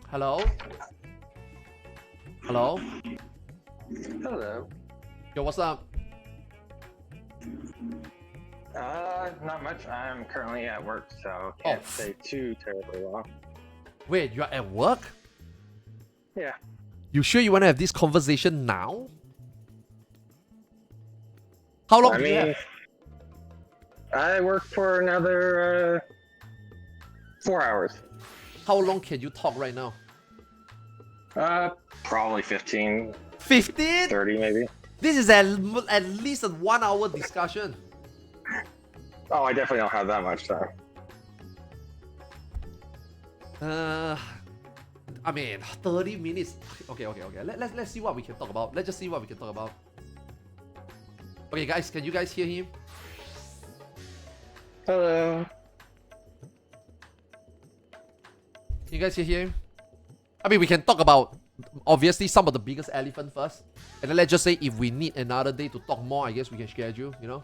Hello? Hello? Hello. Yo, what's up? Not much. I'm currently at work, so can't stay too terribly long. Wait, you're at work? Yeah. You sure you want to have this conversation now? How long do you have? I work for another 4 hours. How long can you talk right now? Probably 15, 15? 30 maybe. This is at least a 1 hour discussion. Oh, I definitely don't have that much time. I mean, 30 minutes. Okay. Let's see what we can talk about. Let's just see what we can talk about. Okay, guys, can you guys hear him? Hello. Can you guys hear him? I mean, we can talk about, obviously, some of the biggest elephant first. And then let's just say if we need another day to talk more, I guess we can schedule, you know?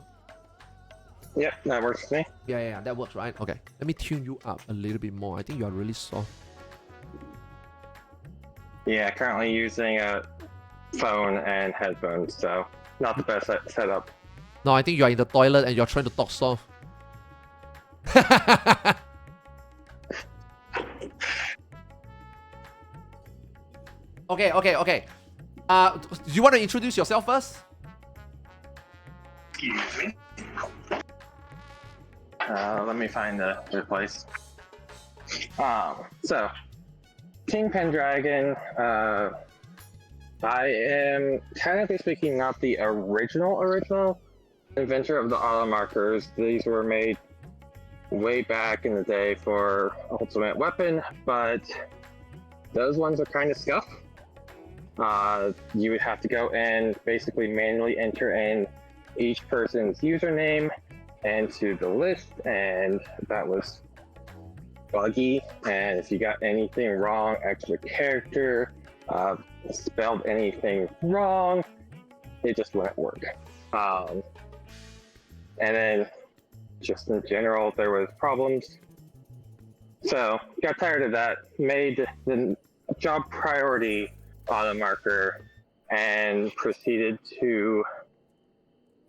Yep, that works for me. Yeah, that works, right? Okay, let me tune you up a little bit more. I think you are really soft. Yeah, currently using a phone and headphones, so not the best setup. No, I think you are in the toilet and you're trying to talk soft. Okay. Do you want to introduce yourself first? Excuse me. Let me find the place. So, King Pendragon, I am, technically speaking, not the original inventor of the Automarkers. These were made way back in the day for Ultimate Weapon, but those ones are kind of scuffed. You would have to go and basically manually enter in each person's username into the list, and that was buggy. And if you got anything wrong, extra character, spelled anything wrong, it just wouldn't work. And then just in general, there was problems. So got tired of that, made the job priority Automarker, and proceeded to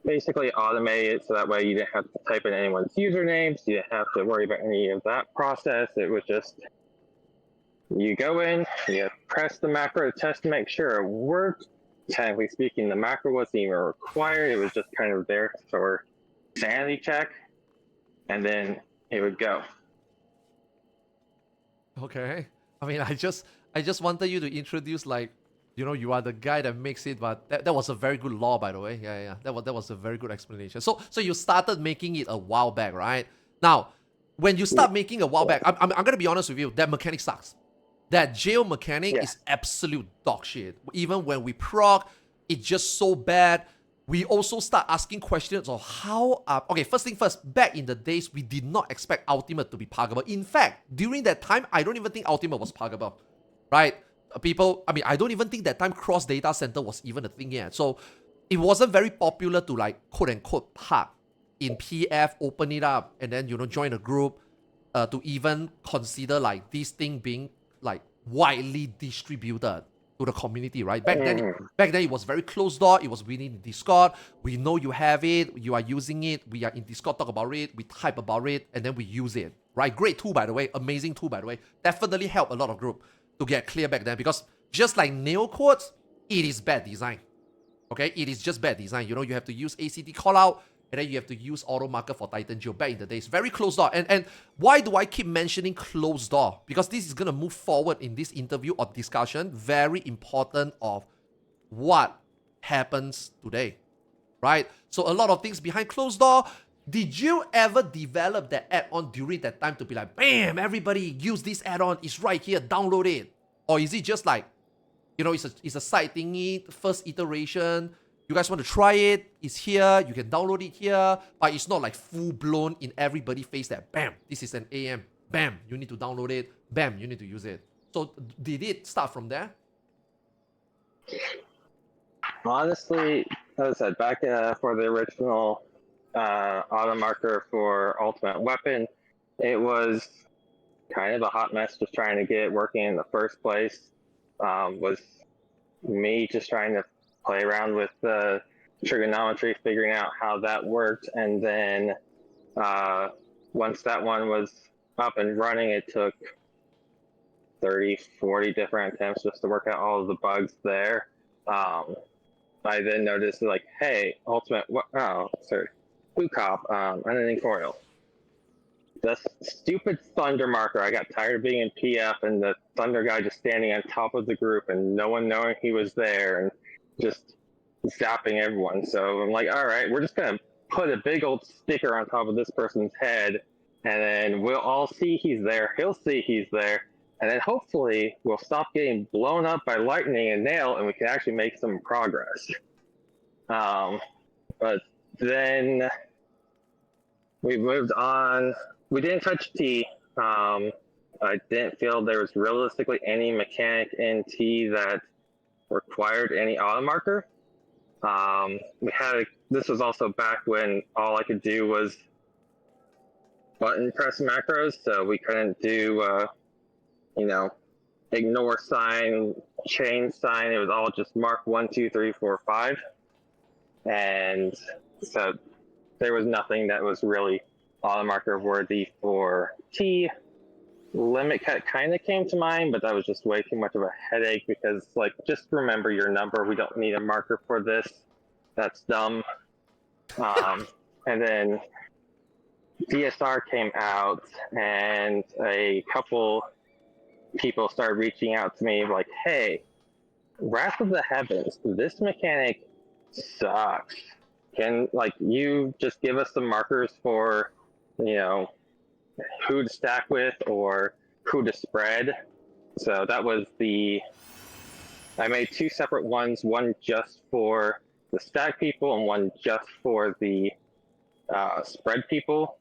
basically automate it so that way you didn't have to type in anyone's usernames, you didn't have to worry about any of that process. It was just, you go in, you press the macro to test to make sure it worked. Technically speaking, the macro wasn't even required, it was just kind of there for sanity check, and then it would go. Okay. I mean, I just wanted you to introduce, like, you know, you are the guy that makes it, but that was a very good law, by the way. Yeah. That was a very good explanation. So you started making it a while back, right? Now, when you start making a while back, I'm gonna be honest with you, that mechanic sucks. That jail mechanic is absolute dog shit. Even when we proc, it's just so bad. We also start asking questions of how okay, first thing first, back in the days, we did not expect Ultimate to be pluggable. In fact, during that time, I don't even think Ultimate was pluggable, right? I don't even think that time cross data center was even a thing yet. So it wasn't very popular to, like, quote unquote plug in PF, open it up, and then, you know, join a group, to even consider, like, this thing being, like, widely distributed to the community, right? Back then it was very closed door. It was within Discord. We know you have it, you are using it, we are in Discord, talk about it, we type about it, and then we use it, right? Great tool, by the way, amazing tool, by the way. Definitely helped a lot of group to get clear back then, because just like nail codes, it is bad design. Okay, it is just bad design. You know, you have to use ACT callout, and then you have to use Automarker for Titan Geo back in the days. Very closed door. And why do I keep mentioning closed door? Because this is going to move forward in this interview or discussion. Very important of what happens today, right? So a lot of things behind closed door. Did you ever develop that add-on during that time to be like, bam, everybody use this add-on, it's right here, download it? Or is it just like, you know, it's a side thingy, first iteration, you guys want to try it, it's here, you can download it here, but it's not like full-blown in everybody's face that, bam, this is an AM, bam, you need to download it, bam, you need to use it. So did it start from there? Honestly, as I said, back for the original Automarker for Ultimate Weapon, it was kind of a hot mess just trying to get it working in the first place. Was me just trying to play around with the trigonometry, figuring out how that worked, and then once that one was up and running, it took 30, 40 different attempts just to work out all of the bugs there. I then noticed like, hey, Ultimate, UCOP, unending foil. The stupid Thunder marker. I got tired of being in PF and the Thunder guy just standing on top of the group and no one knowing he was there and just zapping everyone. So I'm like, all right, we're just gonna put a big old sticker on top of this person's head, and then we'll all see he's there. He'll see he's there, and then hopefully we'll stop getting blown up by lightning and nail, and we can actually make some progress. But then we moved on. We didn't touch T. I didn't feel there was realistically any mechanic in T that required any automarker. This was also back when all I could do was button press macros, so we couldn't do, ignore sign, change sign. It was all just mark 1, 2, 3, 4, 5. And so there was nothing that was really automarker worthy for T. Limit cut kind of came to mind, but that was just way too much of a headache because, like, just remember your number. We don't need a marker for this. That's dumb. And then DSR came out, and a couple people started reaching out to me like, hey, Wrath of the Heavens, this mechanic sucks. Can, you just give us some markers for, who to stack with or who to spread? So that was I made 2 separate ones, one just for the stack people and one just for the spread people.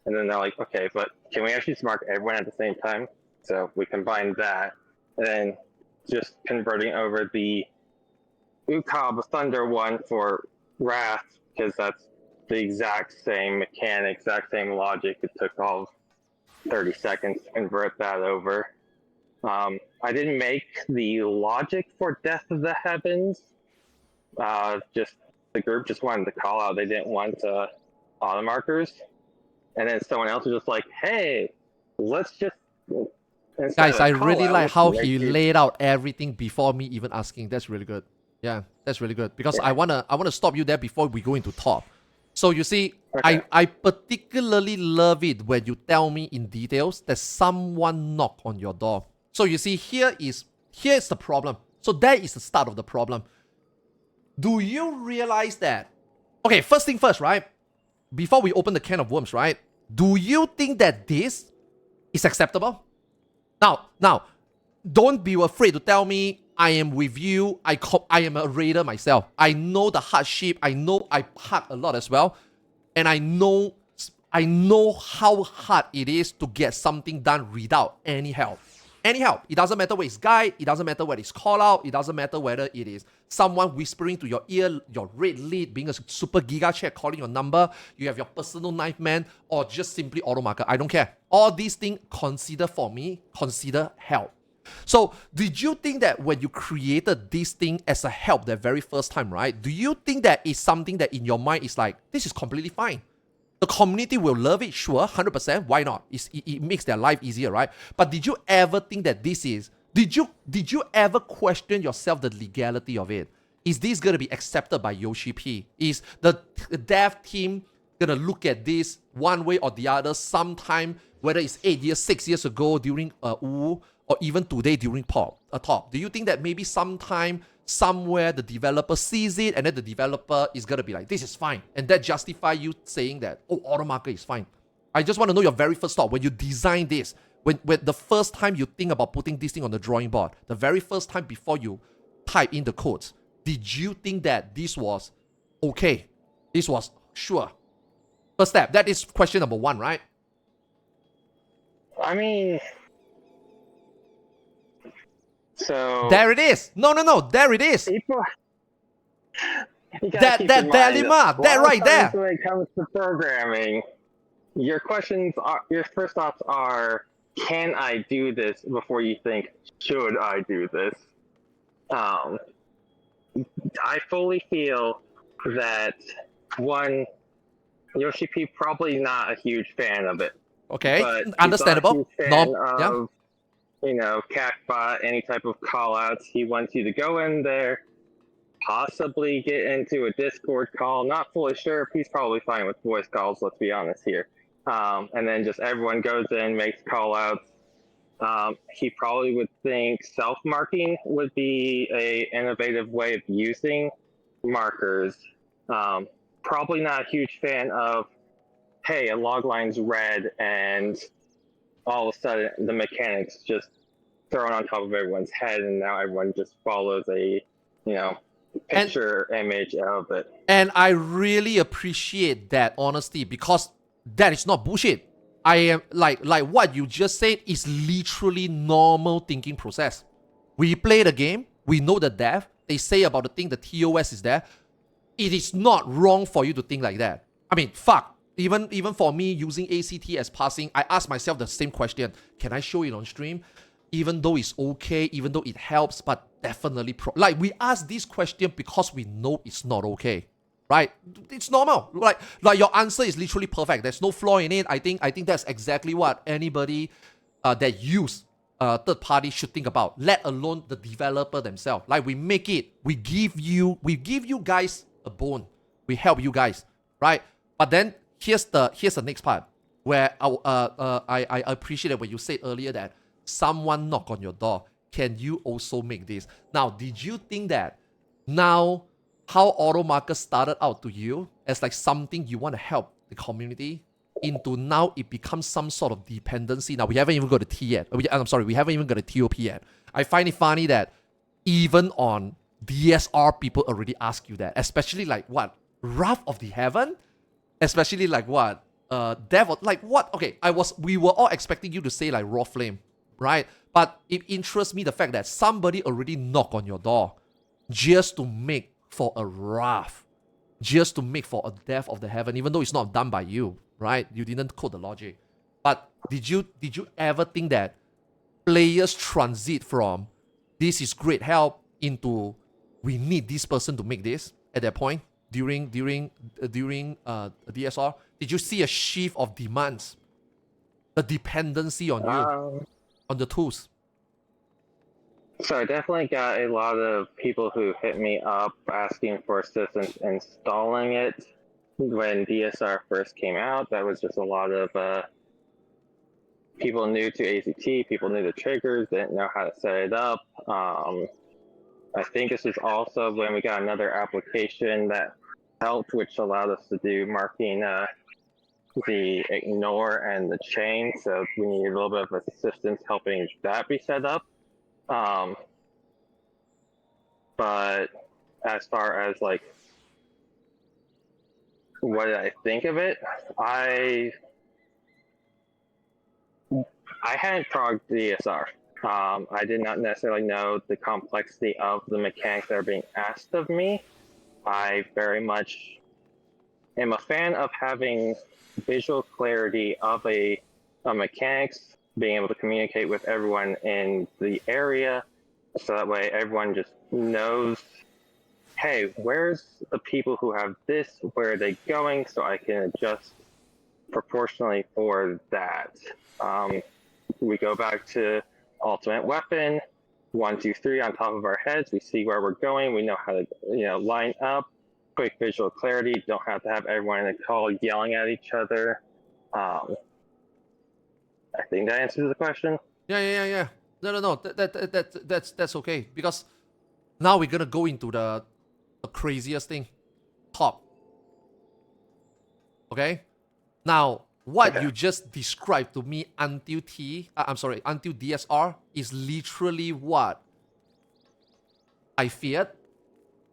And then they're like, okay, but can we actually just mark everyone at the same time? So we combined that, and then just converting over the UCOB Thunder one for Wrath, because that's the exact same mechanic, exact same logic. It took all of 30 seconds to convert that over. I didn't make the logic for Death of the Heavens. Just the group just wanted to call out. They didn't want automarkers. And then someone else was just like, hey, let's just... Guys, I really like how he laid out everything before me even asking. That's really good. Yeah, that's really good. Because I wanna stop you there before we go into top. So you see, Okay. I particularly love it when you tell me in details that someone knocked on your door. So you see, here is the problem. So that is the start of the problem. Do you realize that? Okay, first thing first, right? Before we open the can of worms, right? Do you think that this is acceptable? Now, don't be afraid to tell me I am with you. I am a raider myself. I know the hardship. I know I park a lot as well. And I know how hard it is to get something done without any help. Any help. It doesn't matter whether it's guide. It doesn't matter whether it's call out. It doesn't matter whether it is someone whispering to your ear, your red lead, being a super giga chat, calling your number. You have your personal knife man, or just simply automarker. I don't care. All these things consider help. So did you think that when you created this thing as a help the very first time, right? Do you think that is something that in your mind is like, this is completely fine? The community will love it, sure, 100%. Why not? It makes their life easier, right? But did you ever think that this is... Did you ever question yourself the legality of it? Is this going to be accepted by Yoshi P? Is the dev team going to look at this one way or the other sometime, whether it's 8 years, 6 years ago during UU, or even today during top? Do you think that maybe sometime, somewhere, the developer sees it and then the developer is going to be like, this is fine, and that justify you saying that, oh, automarker is fine? I just want to know your very first thought when you design this, when the first time you think about putting this thing on the drawing board, the very first time before you type in the codes, did you think that this was okay? This was sure? First step, that is question number 1, right? I mean... So... There it is. No. There it is. People... That dilemma. That right there. When it comes to programming, your first thoughts are, can I do this before you think, should I do this? I fully feel that one, Yoshi P probably not a huge fan of it, Okay, but he's not a understandable. huge fan Norm, yeah. of, CACBot, any type of callouts. He wants you to go in there, possibly get into a Discord call. Not fully sure if he's probably fine with voice calls, let's be honest here. And then just everyone goes in, makes callouts. He probably would think self-marking would be a innovative way of using markers. Probably not a huge fan of, hey, a log line's red and all of a sudden the mechanics just thrown on top of everyone's head and now everyone just follows a, picture image of it. And I really appreciate that honesty, because that is not bullshit. I am like what you just said is literally normal thinking process. We play the game, we know the dev, they say about the thing, the TOS is there. It is not wrong for you to think like that. I mean, fuck. Even for me using ACT as passing, I ask myself the same question. Can I show it on stream? Even though it's okay, even though it helps, but definitely we ask this question because we know it's not okay, right? It's normal. Like your answer is literally perfect. There's no flaw in it. I think that's exactly what anybody that use third party should think about. Let alone the developer themselves. Like we make it, we give you guys a bone. We help you guys, right? But then here's the next part where I appreciated what you said earlier that someone knock on your door. Can you also make this? Now, did you think that now how Automarkers started out to you as like something you want to help the community into now it becomes some sort of dependency? Now, we haven't even got a T yet. I'm sorry, we haven't even got a TOP yet. I find it funny that even on DSR, people already ask you that, especially like what? Wrath of the Heaven? Especially like what? Devil, like what? Okay, we were all expecting you to say like Raw Flame, right? But it interests me the fact that somebody already knocked on your door just to make for a wrath, just to make for a death of the heaven, even though it's not done by you, right? You didn't code the logic. But did you ever think that players transit from this is great help into we need this person to make this at that point during DSR? Did you see a shift of demands, the dependency on you, on the tools? So I definitely got a lot of people who hit me up asking for assistance installing it when DSR first came out. That was just a lot of people new to ACT, people new to triggers, didn't know how to set it up. I think this was also when we got another application that helped, which allowed us to do marking the ignore and the chain. So we needed a little bit of assistance helping that be set up. But as far as like what did I think of it, I hadn't progged DSR. I did not necessarily know the complexity of the mechanics that are being asked of me. I very much am a fan of having visual clarity of a mechanics, being able to communicate with everyone in the area, so that way everyone just knows, hey, where's the people who have this, where are they going, so I can adjust proportionally for that. We go back to ultimate weapon, 1, 2, 3 on top of our heads. We see where we're going. We know how to line up. Quick visual clarity. Don't have to have everyone in the call yelling at each other. I think that answers the question. Yeah. No. That's okay, because now we're gonna go into the craziest thing, top. Okay, now what you just described to me until until DSR is literally what I feared,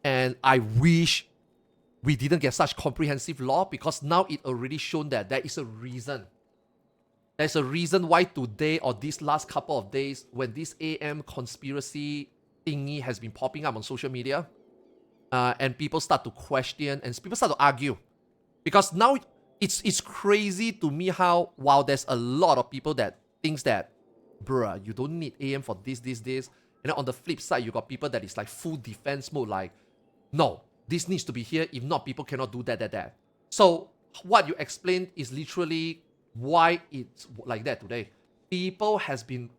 and I wish we didn't get such comprehensive law, because now it already shown that there is a reason. There's a reason why today or these last couple of days, when this AM conspiracy thingy has been popping up on social media, and people start to question and people start to argue, because now it's crazy to me how while there's a lot of people that thinks that bruh, you don't need AM for this. And then on the flip side, you got people that is like full defense mode, like, no, this needs to be here. If not, people cannot do that. So what you explained is literally why it's like that today. People has been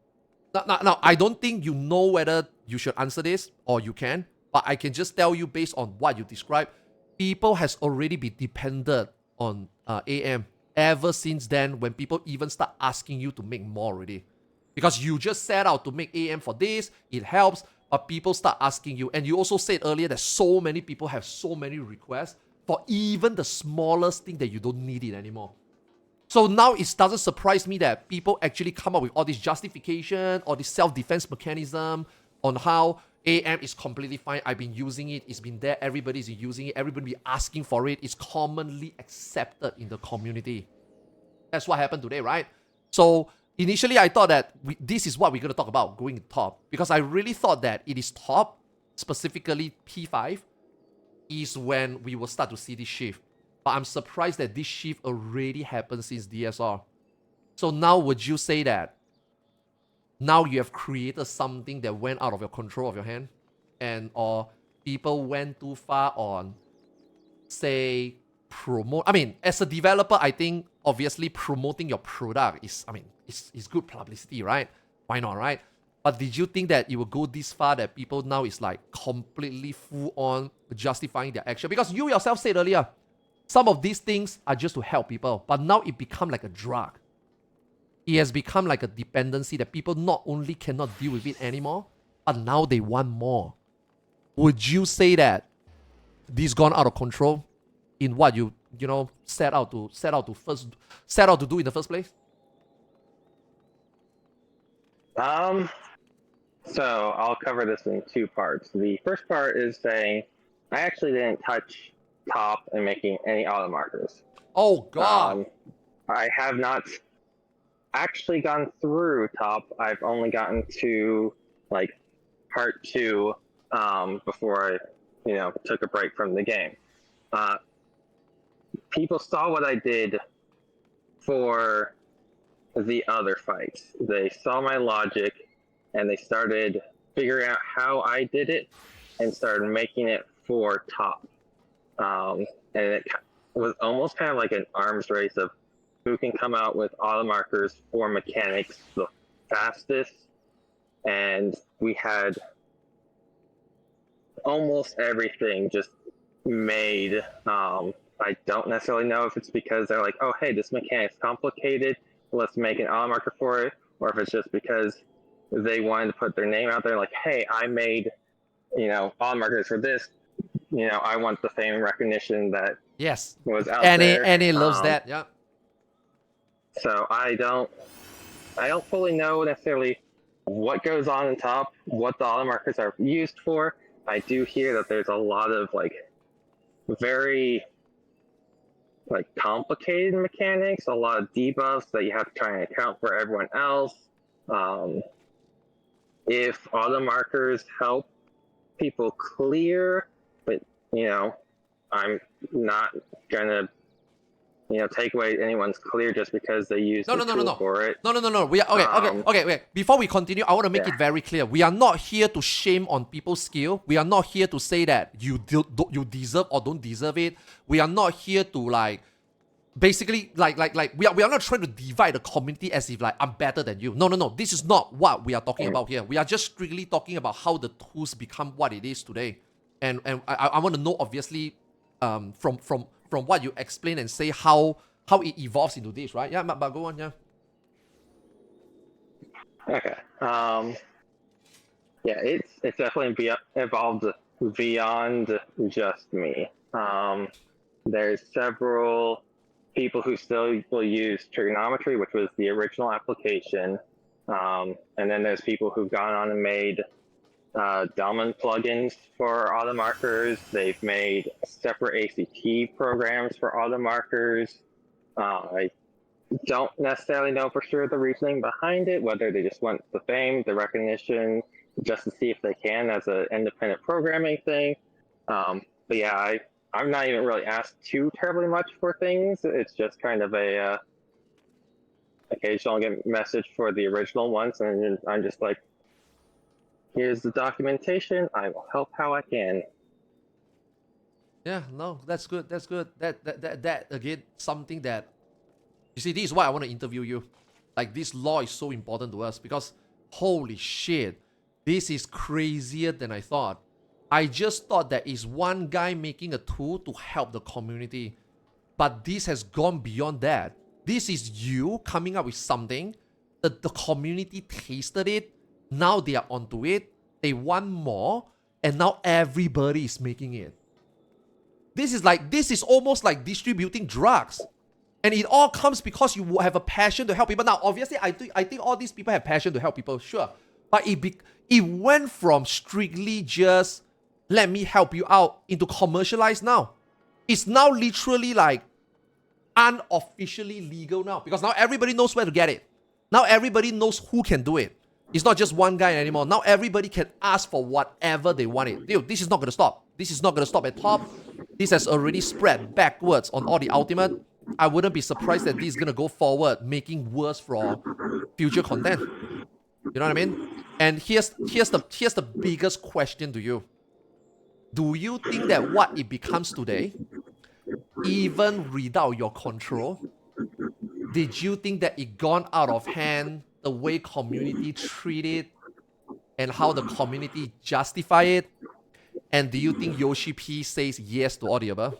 now, I don't think you know whether you should answer this or you can, but I can just tell you based on what you described, people has already been dependent on AM ever since then when people even start asking you to make more already. Because you just set out to make AM for this, it helps, but people start asking you. And you also said earlier that so many people have so many requests for even the smallest thing that you don't need it anymore. So now it doesn't surprise me that people actually come up with all this justification or this self-defense mechanism on how AM is completely fine. I've been using it. It's been there. Everybody's using it. Everybody be asking for it. It's commonly accepted in the community. That's what happened today, right? So initially I thought that this is what we're going to talk about going top, because I really thought that it is top, specifically P5, is when we will start to see this shift. But I'm surprised that this shift already happened since DSR. So now would you say that now you have created something that went out of your control of your hand, and or people went too far on, say, promote? I mean, as a developer, I think obviously promoting your product is, I mean, it's good publicity, right? Why not, right? But did you think that it will go this far that people now is like completely full on justifying their action? Because you yourself said earlier, some of these things are just to help people, but now it become like a drug. It has become like a dependency that people not only cannot deal with it anymore, but now they want more. Would you say that this gone out of control in what you set out to do in the first place? So I'll cover this in two parts. The first part is saying I actually didn't touch top and making any Automarkers. Oh God! I have not actually gone through top. I've only gotten to like part 2 before I took a break from the game. People saw what I did for the other fights. They saw my logic and they started figuring out how I did it and started making it for top. And it was almost kind of like an arms race of who can come out with Automarkers for mechanics the fastest. And we had almost everything just made. I don't necessarily know if it's because they're like, oh, hey, this mechanic's complicated, let's make an Automarker for it, or if it's just because they wanted to put their name out there, like, hey, I made, Automarkers for this. I want the fame and recognition that Yes, was out there. Annie loves that. Yeah. So I don't fully know necessarily what goes on in top, what the Automarkers are used for. I do hear that there's a lot of very complicated mechanics, a lot of debuffs that you have to try and account for everyone else. If Automarkers help people clear, but I'm not gonna take away anyone's clear just because they use the tool for it. No. We are okay. Before we continue, I want to make it very clear. We are not here to shame on people's skill. We are not here to say that you deserve or don't deserve it. We are not here to basically we are not trying to divide the community as if I'm better than you. No. This is not what we are talking about here. We are just strictly talking about how the tools become what it is today. And I want to know obviously from what you explain and say how it evolves into this, right? Yeah, but go on, yeah. Okay. Yeah, it's definitely evolved beyond just me. There's several people who still will use trigonometry, which was the original application. And then there's people who've gone on and made Delman plugins for Automarkers. They've made separate ACT programs for Automarkers. I don't necessarily know for sure the reasoning behind it, whether they just want the fame, the recognition, just to see if they can as an independent programming thing. But yeah, I'm not even really asked too terribly much for things. It's just kind of a occasionally I'll get a message for the original ones, and I'm just like, here's the documentation. I will help how I can. Yeah, no, that's good. That's good. That again, something that you see. This is why I want to interview you. Like, this law is so important to us because holy shit, this is crazier than I thought. I just thought that is one guy making a tool to help the community, but this has gone beyond that. This is you coming up with something that the community tasted it. Now they are onto it. They want more, and now everybody is making it. This is almost like distributing drugs. And it all comes because you have a passion to help people. Now, obviously, I think all these people have passion to help people, sure. But it went from strictly just let me help you out into commercialized now. It's now literally like unofficially legal now because now everybody knows where to get it. Now everybody knows who can do it. It's not just one guy anymore. Now everybody can ask for whatever they want it. Dude, this is not going to stop. This is not going to stop at top. This has already spread backwards on all the ultimate. I wouldn't be surprised that this is going to go forward, making worse for future content. You know what I mean? And here's the biggest question to you. Do you think that what it becomes today, even without your control, did you think that it gone out of hand, the way community treat it, and how the community justify it? And do you think Yoshi P says yes to all the above?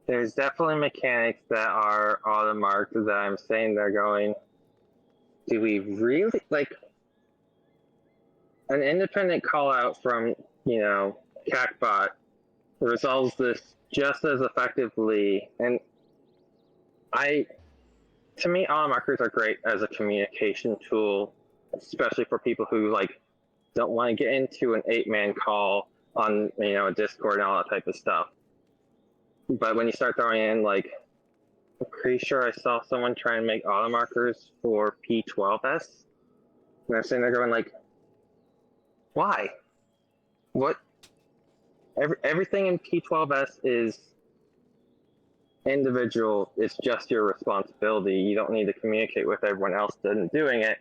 There's definitely mechanics that are Automarkers that I'm saying they're going, do we really, like, an independent call out from, CACBot resolves this just as effectively. And to me, Automarkers are great as a communication tool, especially for people who, like, don't want to get into an 8-man call on, a Discord and all that type of stuff. But when you start throwing in, like, I'm pretty sure I saw someone try and make Automarkers for P12S. And I'm sitting there going, like, why? What? Everything in P12S is individual. It's just your responsibility. You don't need to communicate with everyone else doing it.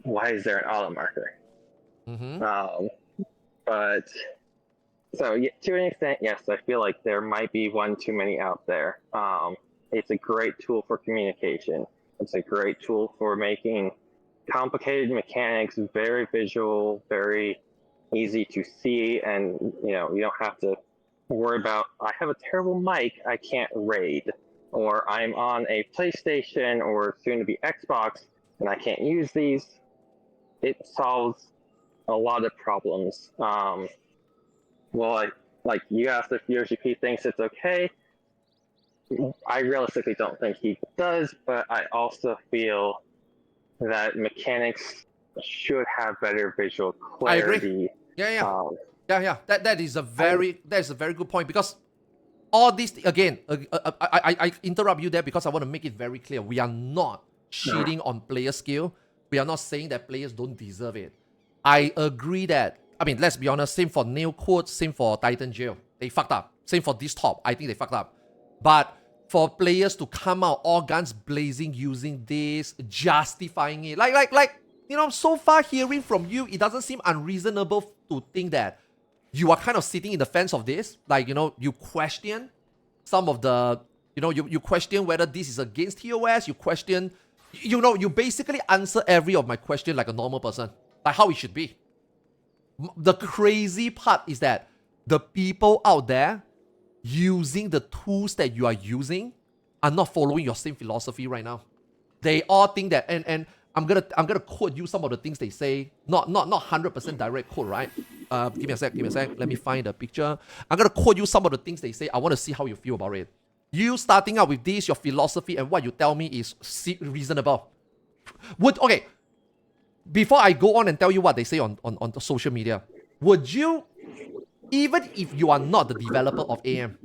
Why is there an Automarker? Mm-hmm. But so to an extent, yes, I feel like there might be one too many out there. It's a great tool for communication. It's a great tool for making complicated mechanics very visual, very easy to see, and you don't have to worry about, I have a terrible mic, I can't raid, or I'm on a PlayStation or soon to be Xbox and I can't use these. It solves a lot of problems. Well, like you asked if Yoshi P thinks it's okay. I realistically don't think he does, but I also feel that mechanics should have better visual clarity. I agree. Yeah. That is a very good point because all this again. I interrupt you there because I want to make it very clear. We are not shitting on player skill. We are not saying that players don't deserve it. I agree that. I mean, let's be honest. Same for Nail Code. Same for Titan Jail. They fucked up. Same for this top. I think they fucked up. But for players to come out all guns blazing using this, justifying it, like. So far hearing from you, it doesn't seem unreasonable to think that you are kind of sitting in the fence of this. Like, you question some of the, you question whether this is against TOS. You question, you basically answer every of my question like a normal person, like how it should be. The crazy part is that the people out there using the tools that you are using are not following your same philosophy right now. They all think that, and I'm gonna quote you some of the things they say. Not 100% direct quote, right? Give me a sec. Let me find the picture. I'm gonna quote you some of the things they say. I want to see how you feel about it. You starting out with this, your philosophy, and what you tell me is reasonable. Okay, before I go on and tell you what they say on the social media, would you, even if you are not the developer of AM,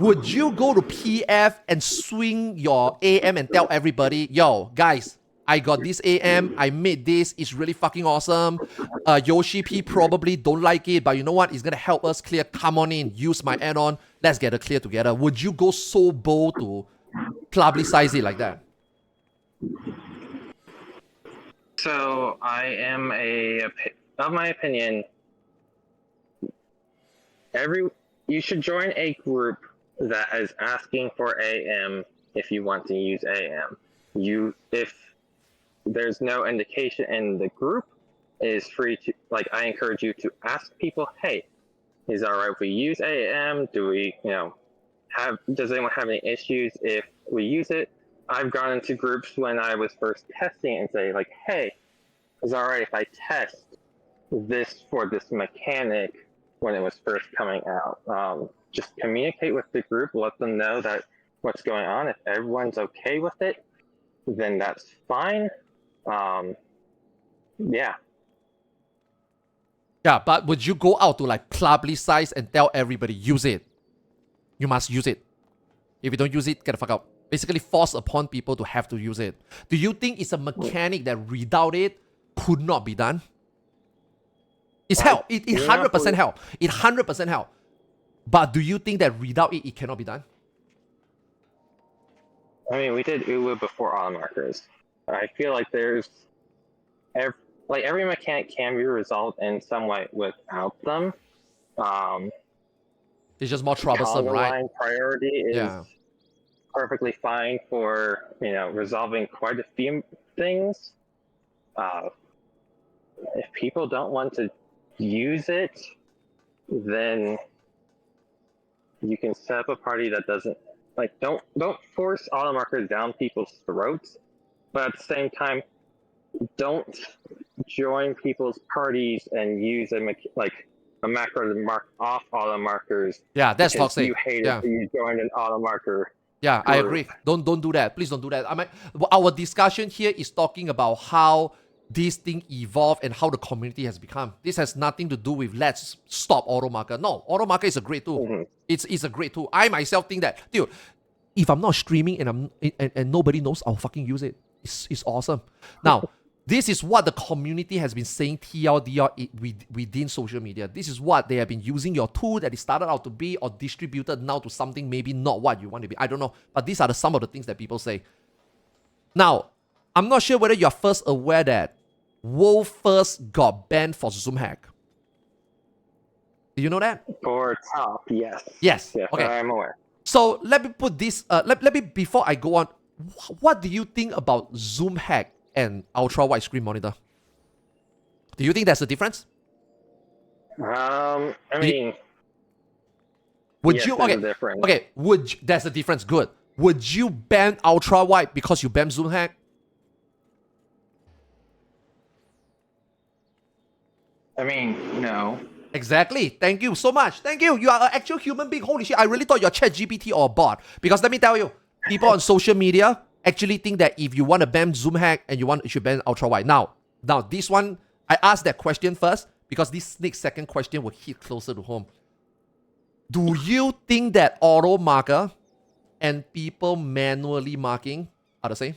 would you go to PF and swing your AM and tell everybody, yo, guys, I got this AM, I made this, it's really fucking awesome. Yoshi P probably don't like it, but you know what? It's gonna help us clear. Come on in, use my add-on. let's get it clear together. Would you go so bold to publicize it like that? So I am of my opinion, you should join a group that is asking for AM if you want to use AM. If there's no indication in the group, it is free to, like, I encourage you to ask people, hey, is it all right if we use AM? Do we, does anyone have any issues if we use it? I've gone into groups when I was first testing and say, like, hey, is it all right if I test this for this mechanic when it was first coming out? Just communicate with the group, let them know that what's going on. If everyone's okay with it, then that's fine. Yeah. Yeah, but would you go out to like publicize and tell everybody, use it? You must use it. If you don't use it, get the fuck out. Basically force upon people to have to use it. Do you think it's a mechanic that without it could not be done? It's help. It 100% help. It 100% help. But do you think that without it, it cannot be done? I mean, we did UWA before Automarkers. I feel like every mechanic can be resolved in some way without them. It's just more troublesome, right? Line priority is perfectly fine for resolving quite a few things. If people don't want to use it, then you can set up a party that doesn't don't force Automarkers down people's throats, but at the same time, don't join people's parties and use a macro to mark off Automarkers. Yeah, that's toxic. You hate it, so you joined an Automarker. Yeah, I agree. Don't do that. Please don't do that. I mean, our discussion here is talking about how this thing evolved and how the community has become. This has nothing to do with let's stop Automarker. No, Automarker is a great tool. Mm-hmm. It's a great tool. I myself think that, dude, if I'm not streaming and nobody knows, I'll fucking use it. It's awesome. Now, this is what the community has been saying TLDR within social media. This is what they have been using your tool that it started out to be or distributed now to something maybe not what you want to be. I don't know. But these are some of the things that people say. Now, I'm not sure whether you're first aware that Wolf first got banned for Zoom hack. Do you know that? For top, yes. Yes. Yes, okay. I'm aware. So let me put this, let me, before I go on, what do you think about Zoom hack and ultra wide screen monitor? Do you think there's a difference? I mean, would yes, you, there's okay, a difference. Okay, there's a difference, good. Would you ban ultra wide because you ban Zoom hack? I mean, no. Exactly. Thank you so much. Thank you. You are an actual human being. Holy shit. I really thought you're ChatGPT or a bot. Because let me tell you, people on social media actually think that if you want to ban Zoom hack and you should ban ultra wide. Now, this one, I asked that question first because this next second question will hit closer to home. Do you think that auto marker and people manually marking are the same?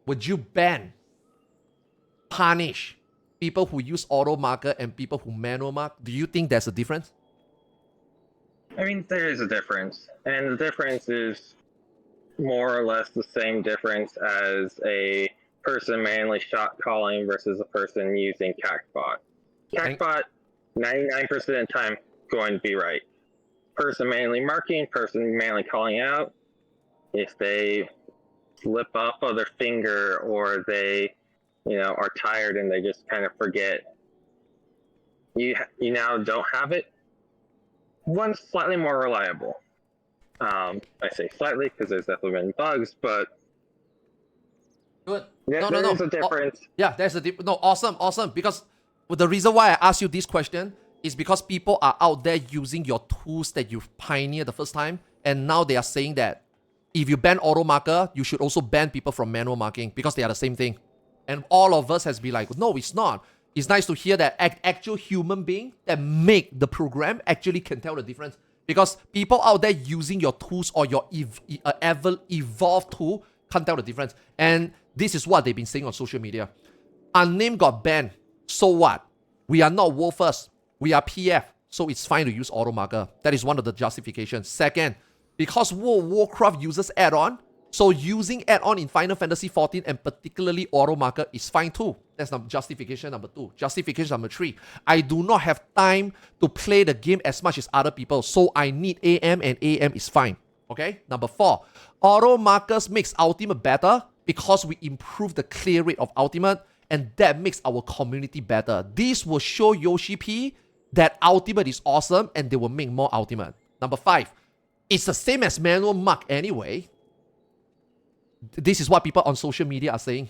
Would you ban, punish people who use auto marker and people who manual mark? Do you think there's a difference? I mean, there is a difference. And the difference is more or less the same difference as a person manually shot calling versus a person using CACbot. CACbot, 99% of the time, going to be right. Person manually marking, person manually calling out. If they slip up of their finger or they are tired and they just kind of forget, you now don't have it. One's slightly more reliable. I say slightly because there's definitely been bugs, but good. Yeah, there's a difference. There's a difference. No, awesome. Because the reason why I asked you this question is because people are out there using your tools that you've pioneered the first time, and now they are saying that if you ban auto marker, you should also ban people from manual marking because they are the same thing. And all of us has been like, no, it's not. It's nice to hear that actual human being that make the program actually can tell the difference. Because people out there using your tools or your evolved tool can't tell the difference. And this is what they've been saying on social media. Unnamed got banned. So what? We are not Wolfers. We are PF. so it's fine to use Automarker. That is one of the justifications. Second, because World of Warcraft uses add-on, so using add-on in Final Fantasy XIV and particularly Automarker is fine too. That's justification number 2. Justification number 3, I do not have time to play the game as much as other people, so I need AM, and AM is fine. Okay? Number 4, Automarkers makes Ultimate better because we improve the clear rate of Ultimate, and that makes our community better. This will show Yoshi P that Ultimate is awesome, and they will make more Ultimate. Number 5, it's the same as manual mark anyway. This is what people on social media are saying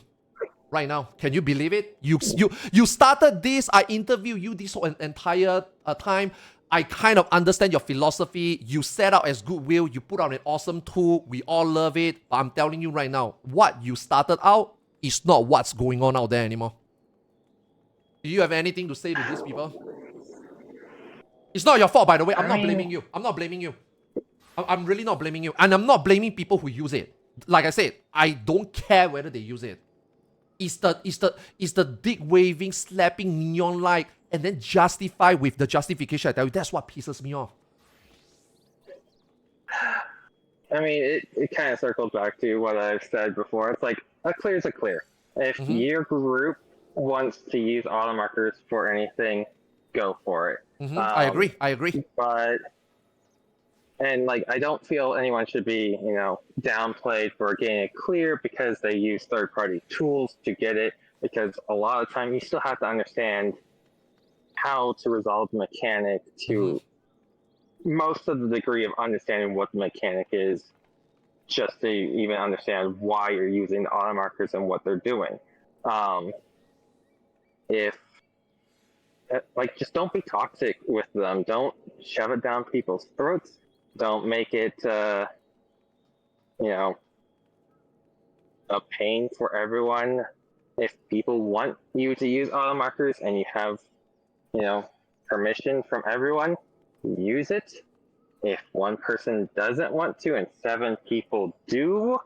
right now. Can you believe it? You started this. I interviewed you this whole entire time. I kind of understand your philosophy. You set out as goodwill. You put out an awesome tool. We all love it. But I'm telling you right now, what you started out is not what's going on out there anymore. Do you have anything to say to these people? It's not your fault, by the way. I'm not blaming you. I'm not blaming you. I'm really not blaming you. And I'm not blaming people who use it. Like I said, I don't care whether they use it. It's the dick waving, slapping neon light, and then justify with the justification. I tell you, that's what pisses me off. I mean, it kind of circles back to what I've said before. It's like, a clear is a clear. If your group wants to use Automarkers for anything, go for it. I agree. But... And like, I don't feel anyone should be, downplayed for getting it clear because they use third-party tools to get it. Because a lot of time you still have to understand how to resolve the mechanic to most of the degree of understanding what the mechanic is, just to even understand why you're using the Automarkers and what they're doing. Just don't be toxic with them. Don't shove it down people's throats. Don't make it, a pain for everyone. If people want you to use Automarkers and you have, permission from everyone, use it. If one person doesn't want to and 7 people do,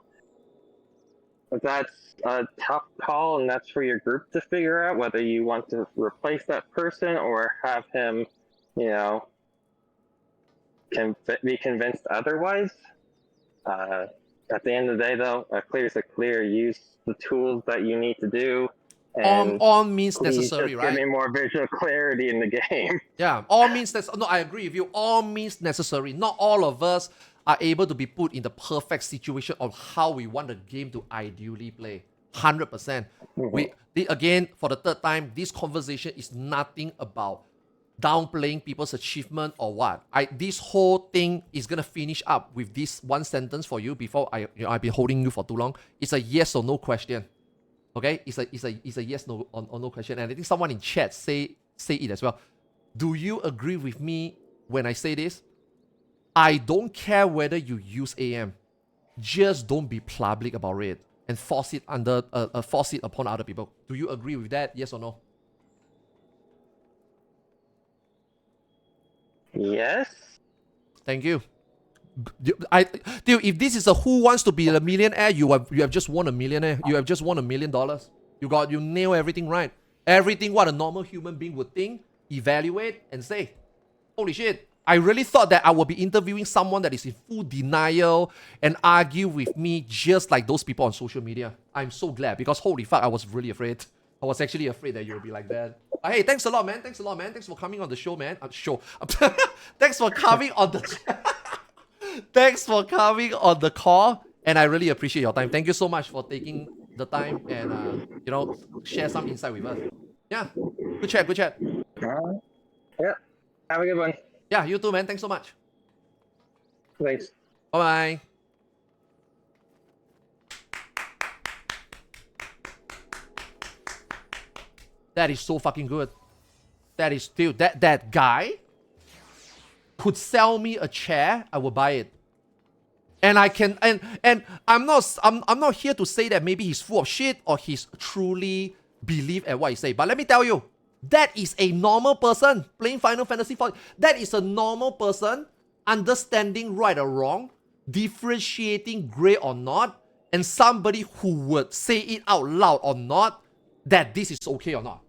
that's a tough call, and that's for your group to figure out whether you want to replace that person or have him, can be convinced otherwise. At the end of the day, though, a clear is a clear. Use the tools that you need to do. And all means necessary, right? Give me more visual clarity in the game. Yeah, all means necessary. No, I agree with you. All means necessary. Not all of us are able to be put in the perfect situation of how we want the game to ideally play. 100%. Again, for the third time, this conversation is nothing about downplaying people's achievement or what. This whole thing is gonna finish up with this one sentence for you before I've been holding you for too long. It's a yes or no question. Okay? It's a yes no or no question. And I think someone in chat say it as well. Do you agree with me when I say this? I don't care whether you use AM. Just don't be public about it and force it upon other people. Do you agree with that? Yes or no? Yes. Thank you. Dude, if this is a Who Wants to Be a Millionaire, you have just won a millionaire. You have just won $1 million. You nail everything right. Everything what a normal human being would think, evaluate, and say. Holy shit. I really thought that I would be interviewing someone that is in full denial and argue with me just like those people on social media. I'm so glad because holy fuck, I was really afraid. I was actually afraid that you'll be like that. Hey, thanks a lot, man. Thanks for coming on the show, man. Thanks for coming on the... Thanks for coming on the call. And I really appreciate your time. Thank you so much for taking the time and, share some insight with us. Yeah. Good chat. Yeah. Have a good one. Yeah, you too, man. Thanks so much. Thanks. Bye-bye. That is so fucking good. That is still that guy could sell me a chair, I will buy it. And I can and I'm not here to say that maybe he's full of shit or he's truly believe at what he say. But let me tell you, that is a normal person playing Final Fantasy XIV. That is a normal person understanding right or wrong, differentiating gray or not, and somebody who would say it out loud or not that this is okay or not.